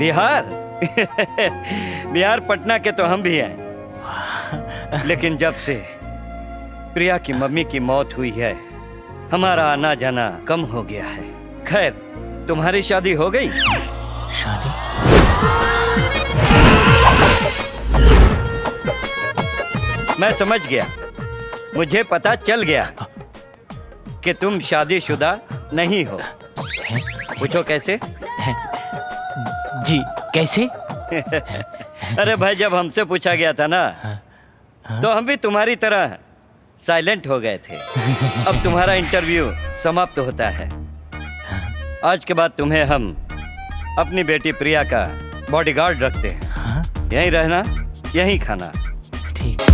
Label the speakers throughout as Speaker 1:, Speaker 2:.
Speaker 1: बिहार? बिहार पटना के तो हम भी हैं, लेकिन जब से प्रिया की मम्मी की मौत हुई है हमारा आना जाना कम हो गया है। खैर, तुम्हारी शादी हो गई?
Speaker 2: शादी?
Speaker 1: मैं समझ गया, मुझे पता चल गया कि तुम शादीशुदा नहीं हो। पूछो कैसे?
Speaker 2: जी कैसे?
Speaker 1: अरे भाई, जब हमसे पूछा गया था ना तो हम भी तुम्हारी तरह साइलेंट हो गए थे। अब तुम्हारा इंटरव्यू समाप्त होता है। आज के बाद तुम्हें हम अपनी बेटी प्रिया का बॉडीगार्ड रखते हैं। यहीं रहना, यहीं खाना।
Speaker 2: ठीक।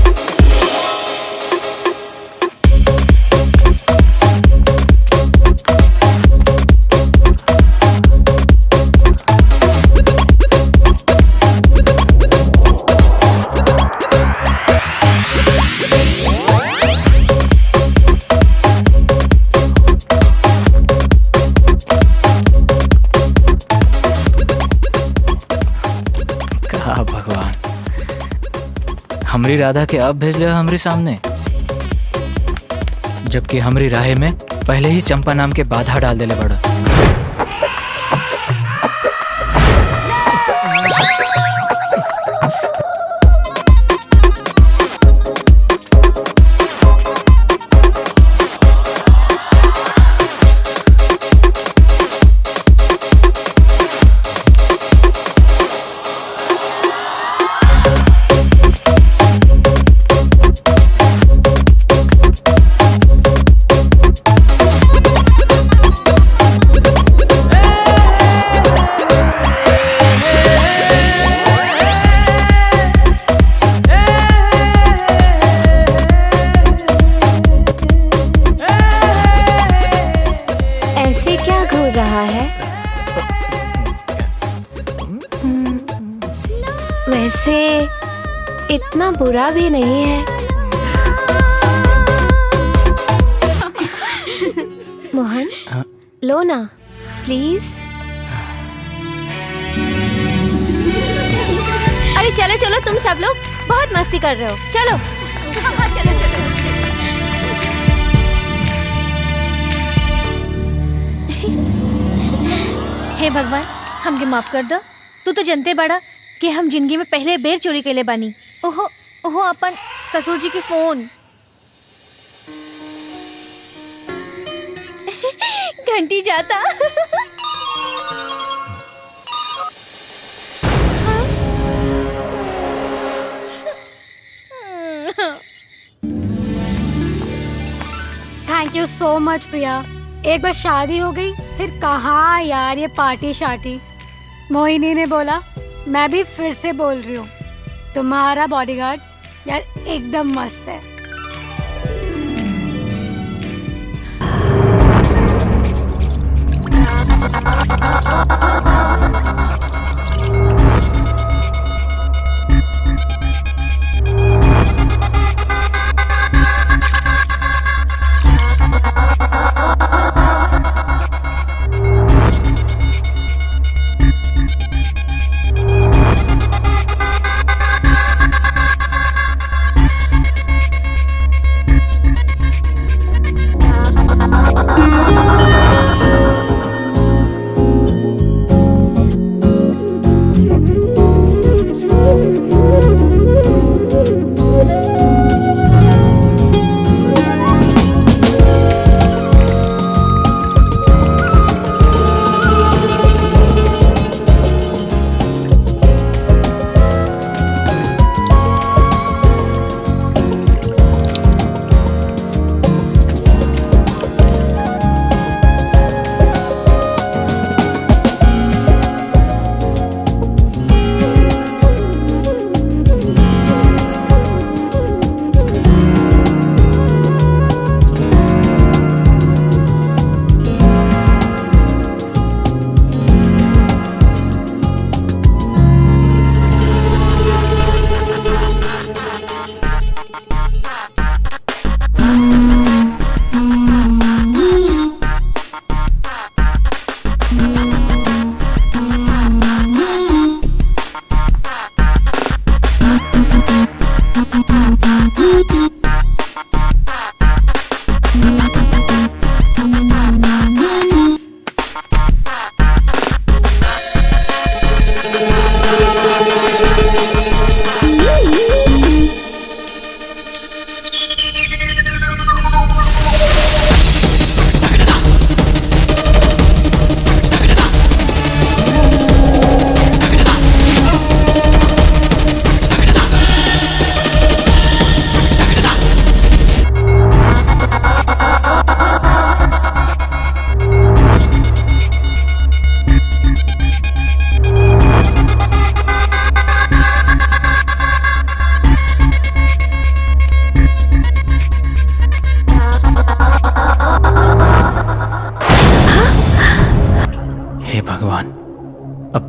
Speaker 2: भगवान, हमरी राधा के अब भेज ले हमरे सामने, जबकि हमरी राहे में पहले ही चंपा नाम के बाधा डाल देले बड़ा।
Speaker 3: वैसे इतना बुरा भी नहीं है। मोहन, लो ना प्लीज। अरे चलो चलो, तुम सब लोग बहुत मस्ती कर रहे हो, चलो चलो चलो।
Speaker 4: हे भगवान, हमके माफ कर दो। तू तो जनते बड़ा कि हम जिंदगी में पहले बेर चोरी कैले बानी। ओहो ओहो, अपन ससुर जी की फोन। घंटी जाता।
Speaker 5: थैंक यू सो मच प्रिया। एक बार शादी हो गई फिर कहाँ यार ये पार्टी शार्टी। मोहिनी ने बोला, मैं भी फिर से बोल रही हूँ, तुम्हारा बॉडीगार्ड यार एकदम मस्त है।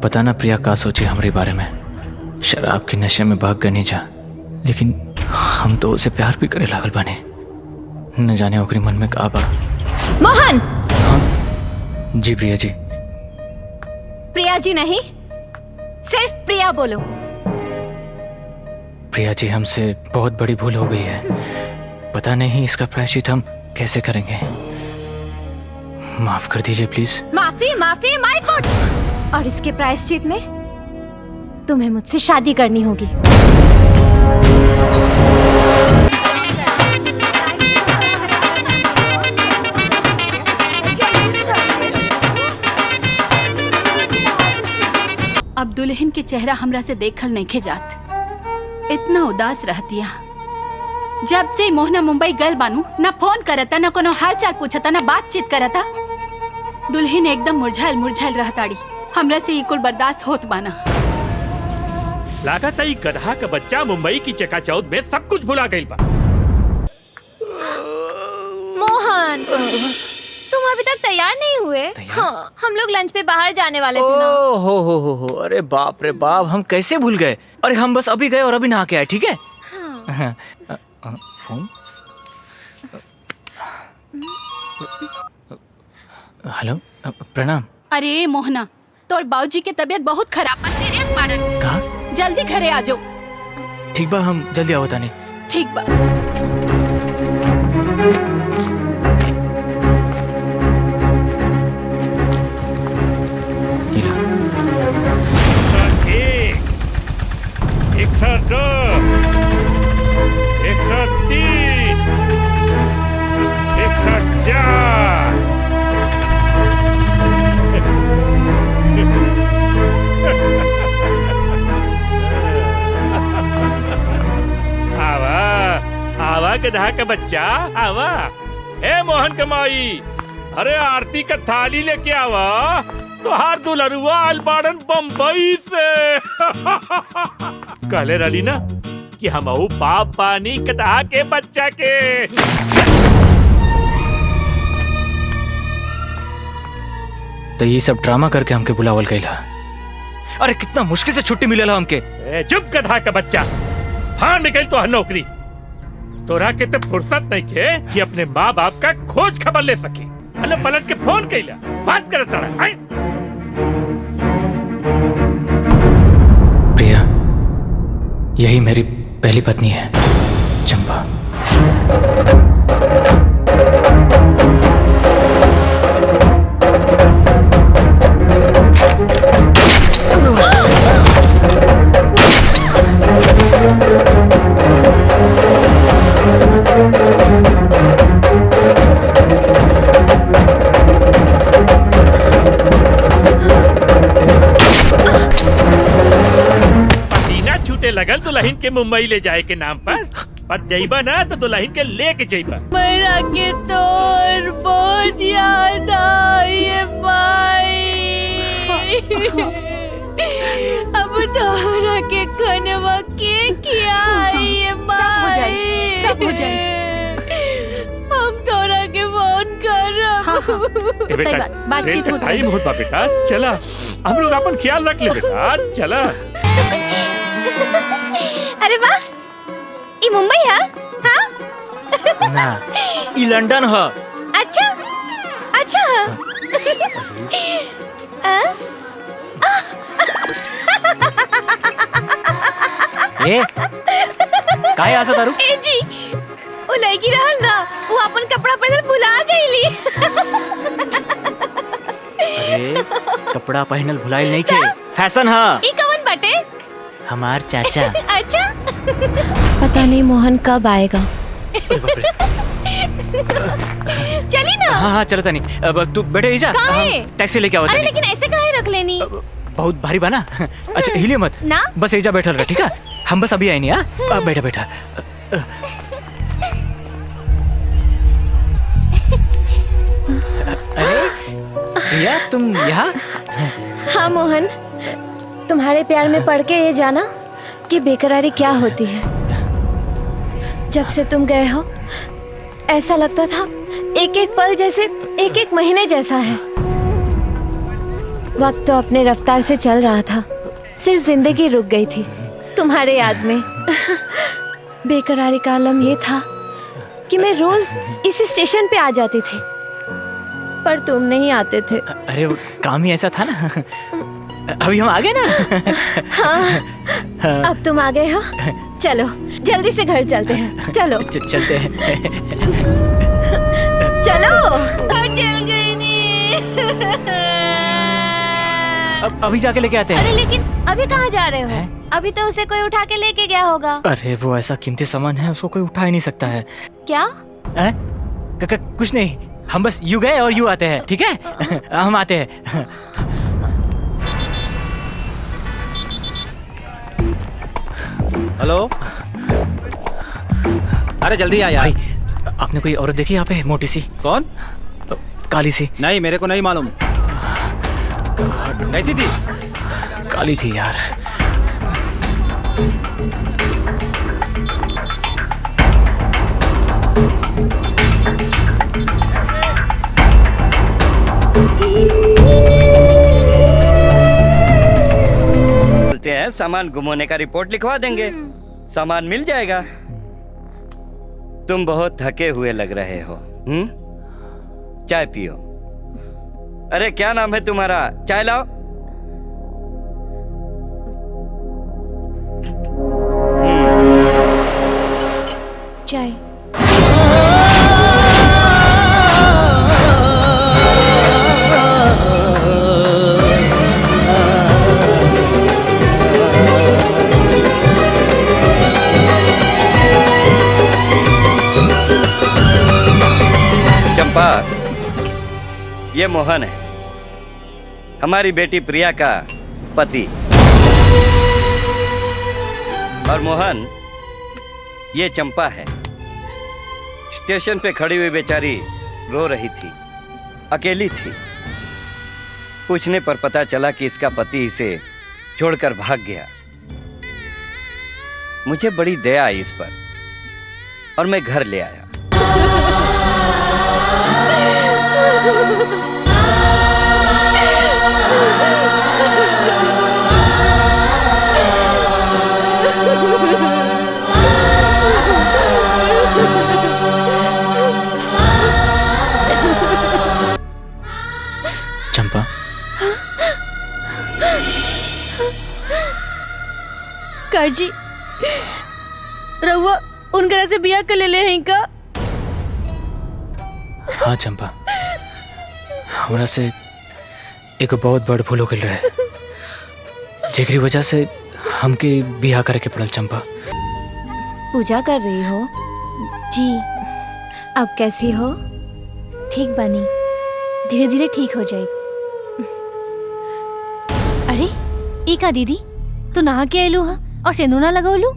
Speaker 2: पता ना प्रिया का सोची हमारे बारे में। शराब के नशे में भाग गए नहीं जा, लेकिन हम तो उसे प्यार भी करे लागल बने। न जाने ओकरी मन में का बा।
Speaker 3: मोहन!
Speaker 2: हाँ जी प्रिया जी।
Speaker 3: प्रिया जी नहीं, सिर्फ प्रिया बोलो।
Speaker 2: प्रिया जी, हमसे बहुत बड़ी भूल हो गई है। पता नहीं इसका प्रायश्चित हम कैसे करेंगे। माफ कर दीजिए प्लीज।
Speaker 3: माफी माफी माय फुट। और इसके प्रायश्चित में तुम्हें मुझसे शादी करनी होगी।
Speaker 6: अब दुल्हन के चेहरा हमरा से देखल नहीं खे जात। इतना उदास रहतिया। जब से मोहना मुंबई गल बानू, ना फोन करता, ना कोनो हाल चाल पूछता, ना बातचीत करता। दुल्हन एकदम मुरझाइल मुरझाइल रहताड़ी। हमरा से इकुल बर्दाश्त होत बाना।
Speaker 7: लागत है गधा का बच्चा मुंबई की चकाचौंध में सब कुछ भुला गई बा।
Speaker 3: मोहन, तुम अभी तक तैयार नहीं हुए? हाँ, हम लोग लंच पे बाहर जाने वाले थे ना।
Speaker 2: हो, अरे बाप रे बाप, हम कैसे भूल गए। अरे हम बस अभी गए और अभी नहा के आए, ठीक है? हाँ। फोन? हेलो, प्रणाम।
Speaker 6: अरे मोहना, तोर बाबूजी के तबीयत बहुत खराब बा, सीरियस बाड़न।
Speaker 2: कहा?
Speaker 6: जल्दी घरे आ जाओ।
Speaker 2: ठीक बा, हम जल्दी आवता नहीं।
Speaker 6: ठीक बा।
Speaker 7: एक था दो, एक था तीन, एक था चार। आवा आवा गधा का बच्चा आवा। ए मोहन कमाई, अरे आरती का थाली लेके आवा। तोहार दुलरुआ अलबाड़न बम्बई से। कहले रही ना कि हम बाप पानी कटा के बच्चा के।
Speaker 2: तो ये सब ड्रामा करके हमके बुलावल गइला। अरे कितना मुश्किल से छुट्टी मिलेला हमके।
Speaker 7: ए चुप गधा का बच्चा, हाँ निकल तो नौकरी। तोरा के तो फुर्सत नहीं के कि अपने माँ बाप का खोज खबर ले सके। अल्लाह पलट के फोन कैला, बात करता रहा।
Speaker 2: प्रिया, यही मेरी पहली पत्नी है, चंपा।
Speaker 7: लगल दुल्हन के मुंबई ले जाए के नाम पर जइबा ना तो दुल्हन के लेके जइबा।
Speaker 4: मरा के तोर बहुत याद आई अब तोरा के खनवा के किया
Speaker 6: सब हो जाए।
Speaker 4: हम तोरा के फोन कर।
Speaker 6: हाँ, सही बात, बातचीत होती है।
Speaker 7: टाइम होता बेटा, चला हम लोग अपन ख्याल रख ले बेटा, चला।
Speaker 3: अरे वाह, ये मुंबई है? हाँ?
Speaker 2: ना, ये लंदन है।
Speaker 3: अच्छा, अच्छा।
Speaker 2: ए, काहे आसा तारू?
Speaker 3: ए जी, वो लड़की रहल ना, वो अपन कपड़ा पहनल भुला गईली।
Speaker 2: अरे, कपड़ा पहनल भुलाइल नहीं के, फैशन है।
Speaker 3: ई कवन बाटे?
Speaker 2: हमार चाचा।
Speaker 3: अच्छा। पता नहीं मोहन कब आएगा। चली ना।
Speaker 2: हाँ चलता नहीं। अब तू बैठे ही जा, हम टैक्सी लेके आवत।
Speaker 3: अरे लेकिन ऐसे काहे रख लेनी?
Speaker 2: बहुत भारी बना। अच्छा हिलिए मत
Speaker 3: ना,
Speaker 2: बस एजा बैठल रह, ठीक है? हम बस अभी आए नहीं। हाँ बैठा बैठा। अरे प्रिया, तुम यहाँ?
Speaker 3: हाँ मोहन, तुम्हारे प्यार में पड़ के ये जाना कि बेकरारी क्या होती है। जब से तुम गए हो ऐसा लगता था एक एक पल जैसे एक एक महीने जैसा है। वक्त तो अपने रफ्तार से चल रहा था, सिर्फ जिंदगी रुक गई थी तुम्हारे याद में। बेकरारी का आलम ये था कि मैं रोज इसी स्टेशन पे आ जाती थी, पर तुम नहीं आते थे।
Speaker 2: अरे वो काम ही ऐसा था ना। अभी हम आ गए ना।
Speaker 3: हाँ, अब तुम आ गए हो। चलो जल्दी से घर चलते हैं। चलो
Speaker 2: चलते हैं।
Speaker 3: चलो।
Speaker 4: चल गई नी।
Speaker 2: अभी जाके लेके आते हैं।
Speaker 3: अरे लेकिन अभी कहाँ जा रहे हो? अभी तो उसे कोई उठा के लेके गया होगा।
Speaker 2: अरे वो ऐसा कीमती सामान है, उसको कोई उठा ही नहीं सकता है।
Speaker 3: क्या?
Speaker 2: कुछ नहीं, हम बस यू गए और यू आते हैं, ठीक है? हम आते हैं।
Speaker 8: हेलो, अरे जल्दी आ यार।
Speaker 2: भाई, आपने कोई औरत देखी यहाँ पे, मोटी सी?
Speaker 8: कौन?
Speaker 2: काली सी।
Speaker 8: नहीं, मेरे को नहीं मालूम। कैसी थी?
Speaker 2: काली थी यार।
Speaker 1: बोलते हैं सामान गुम होने का रिपोर्ट लिखवा देंगे, सामान मिल जाएगा। तुम बहुत थके हुए लग रहे हो। चाय पियो। अरे क्या नाम है तुम्हारा? चाय लाओ।
Speaker 4: चाय।
Speaker 1: चंपा, ये मोहन है, हमारी बेटी प्रिया का पति। और मोहन, ये चंपा है। स्टेशन पे खड़ी हुई बेचारी रो रही थी, अकेली थी। पूछने पर पता चला कि इसका पति इसे छोड़कर भाग गया। मुझे बड़ी दया आई इस पर और मैं घर ले आया।
Speaker 2: चंपा,
Speaker 4: काजी रहुआ उनकरा से बिया कर ले हैं का?
Speaker 2: हाँ चंपा, हमरा से एक बहुत बड़ भूल हो गल रहे, जेकरी वजह से हमके बिया करे के पड़ल। चंपा,
Speaker 3: पूजा कर रही हो?
Speaker 4: जी।
Speaker 3: अब कैसी हो?
Speaker 4: ठीक बानी, धीरे धीरे ठीक हो जाए। अरे ई का दीदी, तू नहा के आयलू हा और सिंदूर ना लगावलू?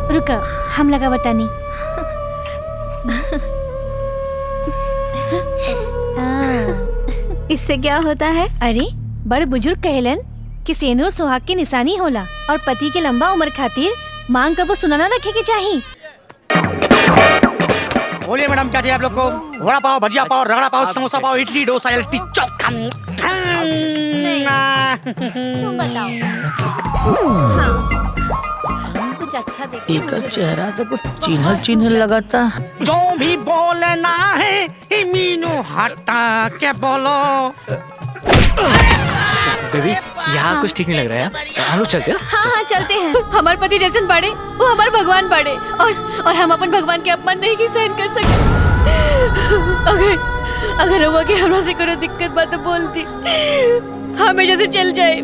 Speaker 4: रुका, हम लगा बतानी।
Speaker 3: इससे क्या होता है?
Speaker 4: अरे बड़ बुजुर्ग कहलन कि सेनुर सुहाग की निशानी होला और पति के लंबा उम्र खातिर मांग कबो सुनाना रखे के चाहिए।
Speaker 9: बोलिए मैडम, क्या चाहिए आप लोग को? वड़ा पाव, भजिया पाव, रगड़ा पाव, समोसा पाव, इडली, डोसा, लिट्टी चोखा।
Speaker 3: तुम बताओ। हाँ, कुछ अच्छा देखो।
Speaker 10: एक चेहरा से कुछ चिन्हल चिन्हल लगाता।
Speaker 9: जो भी बोलना है मीनू हटा के बोलो।
Speaker 2: बेबी, यहाँ कुछ ठीक नहीं लग रहा है। हम लोग चलते हैं।
Speaker 3: हाँ हाँ चलते हैं।
Speaker 4: हमारे पति जैसे बड़े, वो हमारे भगवान बड़े, और हम अपन भगवान के अपमान नहीं की सहन कर सकते। अगर हुआ कि हमरा से कोई दिक्कत बात तो बोल दी, हमेशा से चल जाए।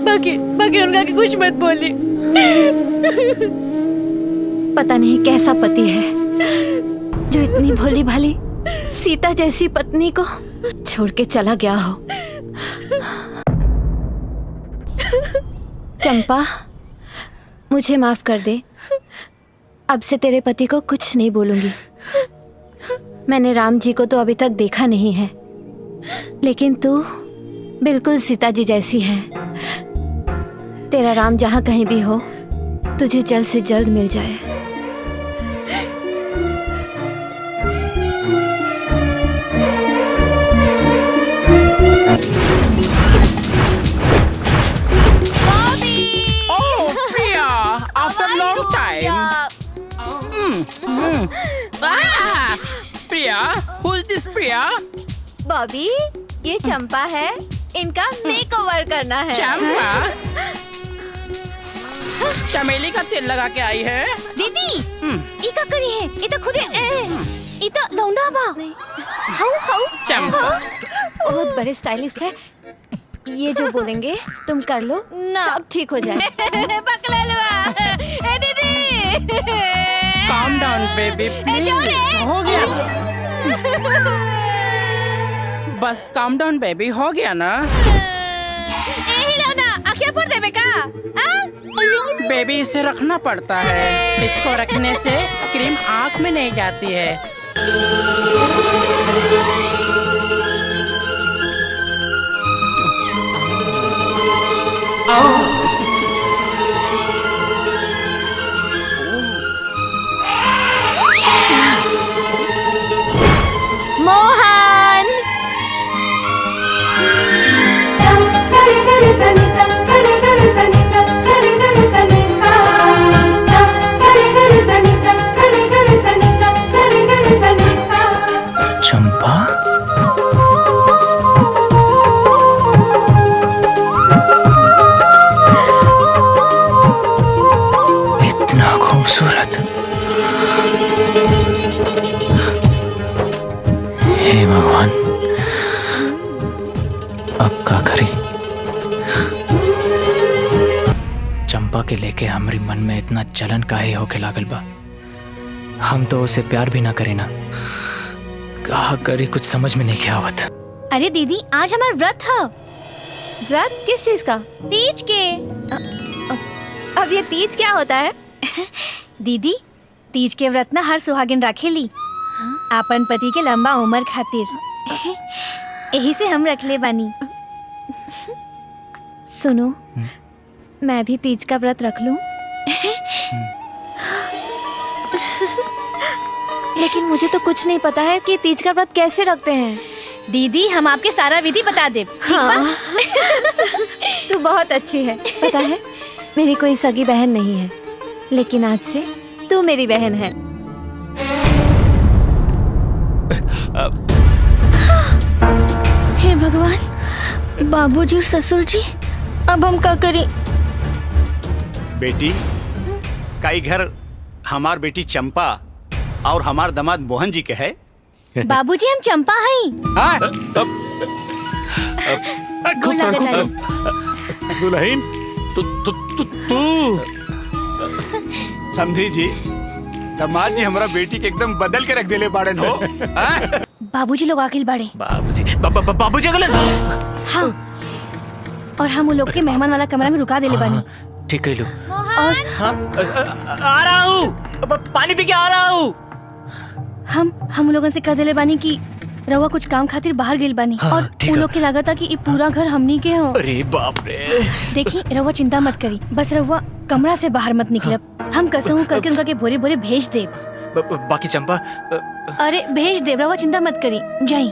Speaker 4: बाकी उनका के कुछ मत बोली।
Speaker 3: पता नहीं कैसा पति है जो इतनी भोली भाली सीता जैसी पत्नी को छोड़ के चला गया हो। चंपा, मुझे माफ कर दे। अब से तेरे पति को कुछ नहीं बोलूंगी। मैंने राम जी को तो अभी तक देखा नहीं है, लेकिन तू बिल्कुल सीता जी जैसी है। तेरा राम जहाँ कहीं भी हो, तुझे जल्द से जल्द मिल जाए।
Speaker 10: यस प्रिया।
Speaker 3: बॉबी, ये चंपा है, इनका मेकओवर करना है।
Speaker 10: चंपा चमेली का तेल लगा के आई है।
Speaker 4: दीदी ई का करी है, ई तो खुदे ई तो लौंडा बा। हाउ हाउ
Speaker 10: चंपा
Speaker 3: बहुत बड़े स्टाइलिस्ट है। ये जो बोलेंगे तुम कर लो, सब ठीक हो जाए।
Speaker 4: पकड़लवा ए दीदी।
Speaker 10: Calm down baby please. हो गया बस, काम डाउन बेबी, हो गया ना।
Speaker 4: एही लौंडा आँखें फोड़ देबे का?
Speaker 10: बेबी इसे रखना पड़ता है, इसको रखने से क्रीम आँख में नहीं जाती है।
Speaker 3: मोहन,
Speaker 2: चंपा, इतना खूबसूरत। हे भगवान, अब का करी? चंपा के लेके हमारी मन में इतना जलन काहे होके लागल बा? हम तो उसे प्यार भी ना करे ना, कहा करी कुछ समझ में नहीं आवत।
Speaker 4: अरे दीदी, आज हमारा व्रत है।
Speaker 3: व्रत किस चीज का?
Speaker 4: तीज के।
Speaker 3: अब ये तीज क्या होता है?
Speaker 4: दीदी, तीज के व्रत ना हर सुहागिन राखेली आपन पति के लंबा उम्र खातिर। यही से हम रख ले बानी।
Speaker 3: सुनो, मैं भी तीज का व्रत रख लूं? लेकिन मुझे तो कुछ नहीं पता है कि तीज का व्रत कैसे रखते हैं।
Speaker 4: दीदी, हम आपके सारा विधि बता दे।
Speaker 3: हाँ। तू बहुत अच्छी है। पता है, मेरी कोई सगी बहन नहीं है, लेकिन आज से तू मेरी बहन है।
Speaker 4: हे भगवान, बाबूजी और ससुर जी, अब हम क्या करें?
Speaker 8: बेटी, कई घर हमार बेटी चंपा और हमार दामाद मोहन जी के है।
Speaker 4: बाबूजी, हम चंपा हैं।
Speaker 7: खुश रहो, खुश रहो। दुल्हन, तू
Speaker 8: समझी जी, दामाद जी हमारा बेटी के एकदम बदल के रख देले बाड़न हो।
Speaker 4: बाबूजी लोग आखिल बड़े।
Speaker 2: बाबूजी, बाबूजी अगले।
Speaker 4: हाँ, और हम उन लोग के मेहमान वाला कमरा में रुका देले बानी।
Speaker 2: ठीक है लो।
Speaker 4: और
Speaker 2: आ रहा हूँ, पानी पी के आ रहा हूँ।
Speaker 4: हम लोगों से कह देले बानी कि रवा कुछ काम खातिर बाहर गेल बानी।
Speaker 2: हाँ,
Speaker 4: और उन लोग के लागत कि ये पूरा घर हमनी के हो।
Speaker 2: अरे बाप रे।
Speaker 4: देखी, रवा चिंता मत करी, बस रवा कमरा से बाहर मत निकलब। हम कसम करके उनका के भोरे भोरे भेज दे।
Speaker 2: बाकी चंपा,
Speaker 4: अरे भेज दे, रवा चिंता मत करी, जाई।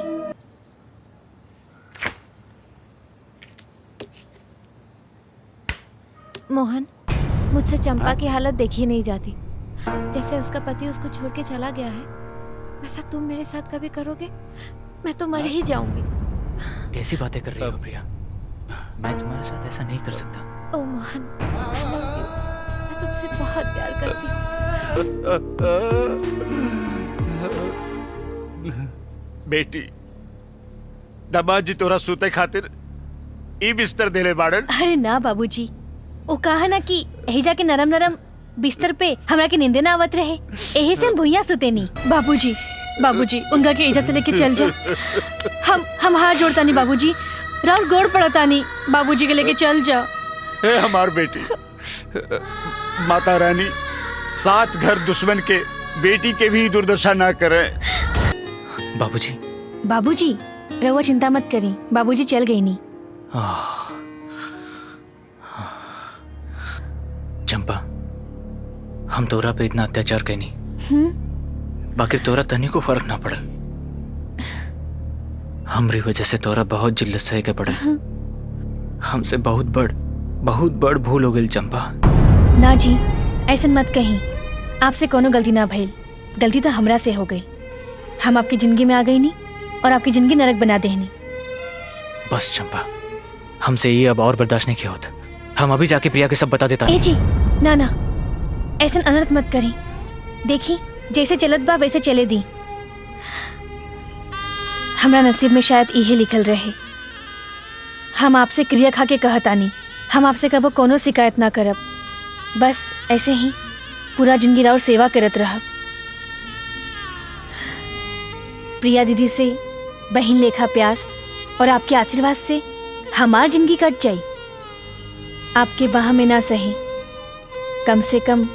Speaker 3: मोहन, मुझसे चंपा की हालत देखी नहीं जाती। जैसे उसका पति उसको छोड़ के चला गया है, ऐसा तुम मेरे साथ कभी करोगे? मैं तो मर ही जाऊंगी।
Speaker 2: कैसी बातें कर रही हो प्रिया? मैं तुम्हारे साथ ऐसा नहीं कर सकता।
Speaker 3: ओ मोहन, I love you। मैं तुमसे बहुत प्यार करती हूँ।
Speaker 8: बेटी, दामाद जी तोरा सूते खातिर ई बिस्तर देले बाड़न।
Speaker 4: अरे ना बाबूजी, वो कहा ना कि यही जाके नरम नरम बिस्तर पे हमरा के नींदे ना आवत रहे, यही से हम भुइया सुते नहीं। बाबूजी उनका के इज्जत से लेके चल जा। हम हाथ जोड़ता नहीं बाबूजी, रात गोड़ पड़ता नहीं, बाबूजी के लेके चल जा।
Speaker 8: हे हमार बेटी, माता रानी सात घर दुश्मन के बेटी के भी दुर्दशा ना करे।
Speaker 4: बाबूजी रहुआ चिंता मत करी, बाबूजी चल गई नहीं।
Speaker 2: चंपा, हम तोरा पे इतना अत्याचार कहीं नहीं, बाकी तोरा तनी को फर्क ना पड़ल। हमरी वजह से तोरा बहुत जिल्लत सहे के पड़ल। हमसे बहुत बड़ भूल हो गई चंपा।
Speaker 4: ना जी, ऐसा मत कहीं, आपसे कोनो गलती ना भइल, गलती तो हमरा से हो गई। हम आपकी जिंदगी में आ गई नहीं, और आपकी जिंदगी नरक बना देनी।
Speaker 2: बस चंपा, हमसे ये अब और बर्दाश्त नहीं किया होता। हम अभी जाके प्रिया के सब बता देता।
Speaker 4: ए जी, ना ना, ऐसा अनर्थ मत करी। देखी जैसे चलत बा वैसे चले दी। हमरा नसीब में शायद यही लिखल रहे। हम आपसे क्रिया खा के कहतानी, हम आपसे कबो कोनो शिकायत ना करब। बस ऐसे ही पूरा जिंदगी और सेवा करत रहब। प्रिया दीदी से बहन लेखा प्यार और आपके आशीर्वाद से हमार जिंदगी कट जाई। आपके बाह में ना सही, कम से कम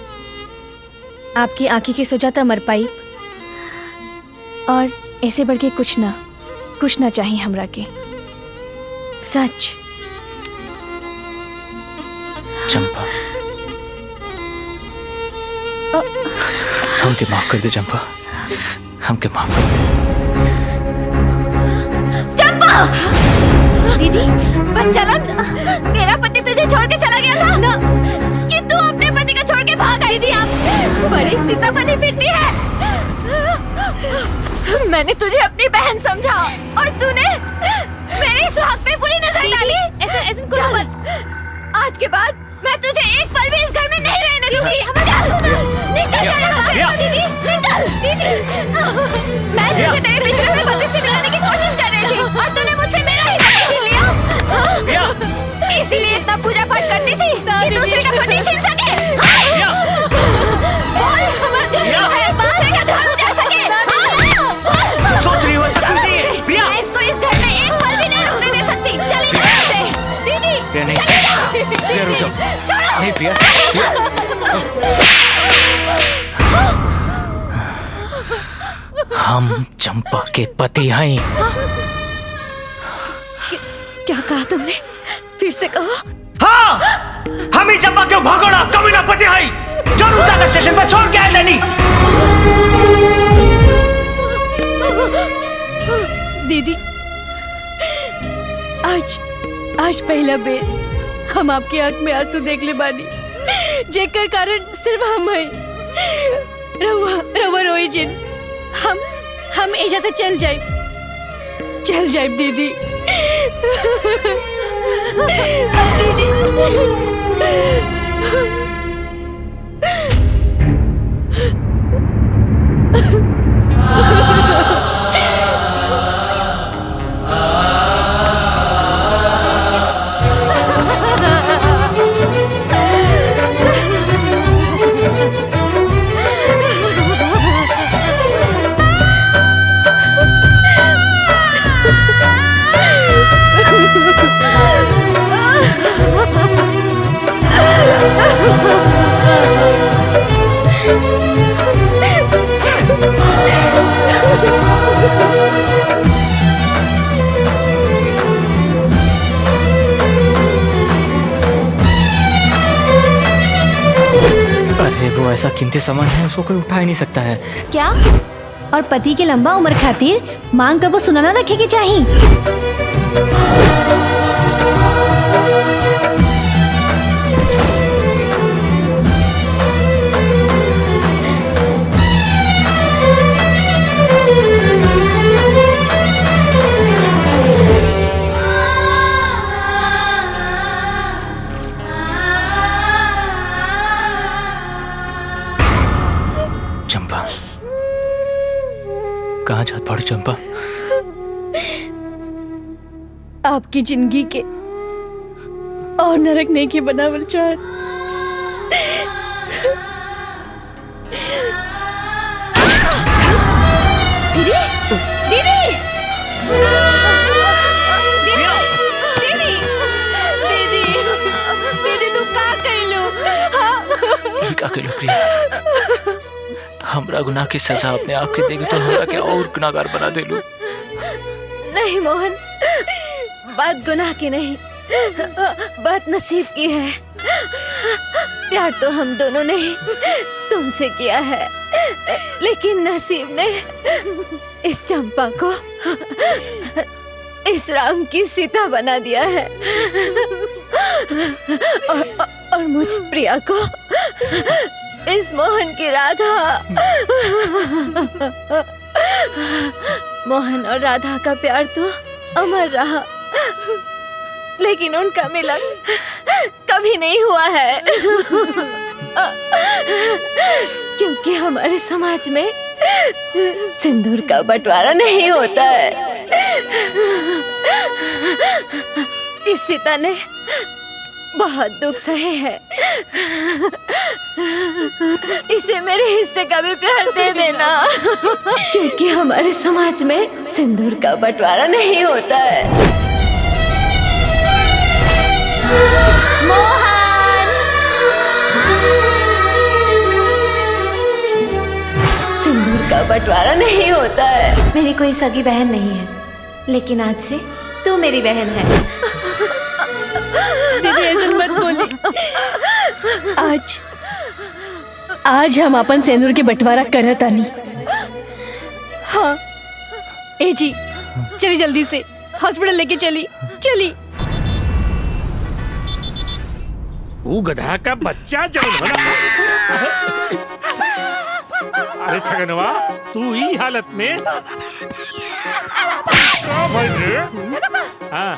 Speaker 4: आपकी आंखी के सोचा मर पाई। और ऐसे बढ़ के कुछ ना चाहिए हमरा के। सच।
Speaker 2: चंपा, हमके माफ कर दे चंपा, हमके माफ कर दे।
Speaker 3: चंपा! दीदी, बच्चा लोग, मेरा पति तुझे छोड़ के चला गया था ना, कि तू अपने पति को छोड़ के भाग आई थी। आप बड़ी सीता बनी फिरती है। मैंने तुझे अपनी बहन समझा और तूने मेरे सुहाग पे बुरी नजर डाली। ऐसा कुछ मत। आज के बाद मैं तुझे एक पल भी इस घर में नहीं रहने दूंगी। निकल जा यहाँ से दीदी, निकल दीदी। मैं तुझे तेरे पिछड़े हुए पति से मिलाने की कोशिश कर रही थी और तूने मुझसे मेरा ही पति छीन लिया। इसीलिए इतना पूजा पाठ करती थी कि दूसरे का पति छीन सके। बोल, हमारा जो है दूसरे का ध्यान उजाड़ सके।
Speaker 2: सोच रही हो सकती है प्रिया?
Speaker 3: मैं इसको इस घर में एक पल भी नहीं रुकने दे सकती। चली जा यहाँ से दीदी।
Speaker 2: नहीं, प्रिया रुक जाओ। नहीं प्रिया, हम चंपा के पति हैं।
Speaker 3: क्या कहा तुमने? फिर से कहो।
Speaker 2: हाँ, हम ही चंपा के भगोड़ा कमीना पति हैं जो उतारा स्टेशन पर छोड़ के आए लेनी।
Speaker 4: दीदी, आज पहला बेर हम आपकी आंख में आंसू देख ले बानी, जेकर कारण सिर्फ हम हैं। रवा रोई जिन, हम एजा से चल जाए दीदी।
Speaker 2: अरे वो ऐसा कीमती सामान है, उसको कोई उठा ही नहीं सकता है।
Speaker 4: क्या? और पति के लंबा उम्र खातिर मांग कबो सुनाना रखे के चाहिए।
Speaker 2: चंपा, कहाँ जात पड़ो चंपा?
Speaker 4: आपकी जिंदगी के और नरक नहीं के बनावल चाहत। दीदी, दीदी, दीदी, तू का कइलू?
Speaker 2: का कइलू प्रिया? हमरा गुनाह की सजा अपने आप के देगी तो हमरा के और गुनाहगार बना देलू।
Speaker 3: नहीं मोहन, बात गुनाह की नहीं, बात नसीब की है। प्यार तो हम दोनों ने ही तुमसे किया है, लेकिन नसीब ने इस चंपा को इस राम की सीता बना दिया है और मुझ प्रिया को इस मोहन की राधा। मोहन और राधा का प्यार तो अमर रहा, लेकिन उनका मिलन कभी नहीं हुआ है। क्योंकि हमारे समाज में सिंदूर का बंटवारा नहीं होता है। इस सीता ने बहुत दुख सहे हैं। इसे मेरे हिस्से का भी प्यार दे देना, क्योंकि हमारे समाज में सिंदूर का बंटवारा नहीं होता है। मोहन! सिंदूर का बंटवारा नहीं होता है। मेरी कोई सगी बहन नहीं है, लेकिन आज से तू मेरी बहन है।
Speaker 4: दीदी ऐसा मत बोली। आज हम अपन सिंदूर के बंटवारा करत आनी। हाँ ए जी, चली जल्दी से हॉस्पिटल लेके चली।
Speaker 7: वो गधा का बच्चा जब अरे छगनवा, तू ही हालत में हाँ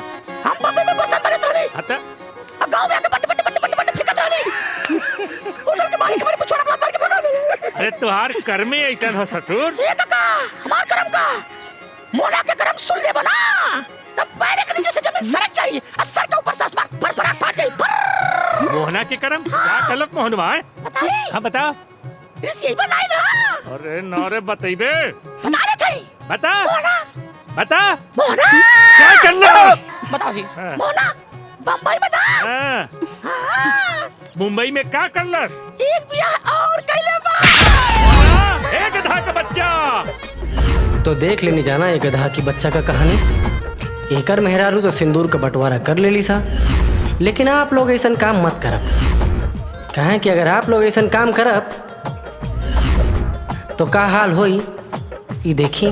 Speaker 7: अरे तुहार कर्मे ऐसा हो ससुर।
Speaker 10: हमार कर्म का मोना के कर्म सुन ले बना, तब पैर के नीचे से जमीन सरक जाएगी और सर के ऊपर से आसमान फर फाट जाएगी।
Speaker 7: मोहना के कर्म क्या गलत मोहनवा है? हाँ बता।
Speaker 10: यही बनाई ना।
Speaker 7: अरे नौरे बताइबे।
Speaker 10: बता रहे थे।
Speaker 7: बता
Speaker 10: मोना
Speaker 7: क्या करना?
Speaker 10: बता भी। मोना बम्बई में था।
Speaker 7: मुंबई में क्या करलस?
Speaker 10: एक ब्याह और कैले बा।
Speaker 7: एक गधा का बच्चा।
Speaker 11: तो देख लेनी जाना एक गधा की बच्चा का कहानी। एकर मेहरारू तो सिंदूर का बंटवारा कर लेली सा, लेकिन आप लोग ऐसा काम मत करब। कहें कि अगर आप लोग ऐसा काम करब तो का हाल होई, ये देखी।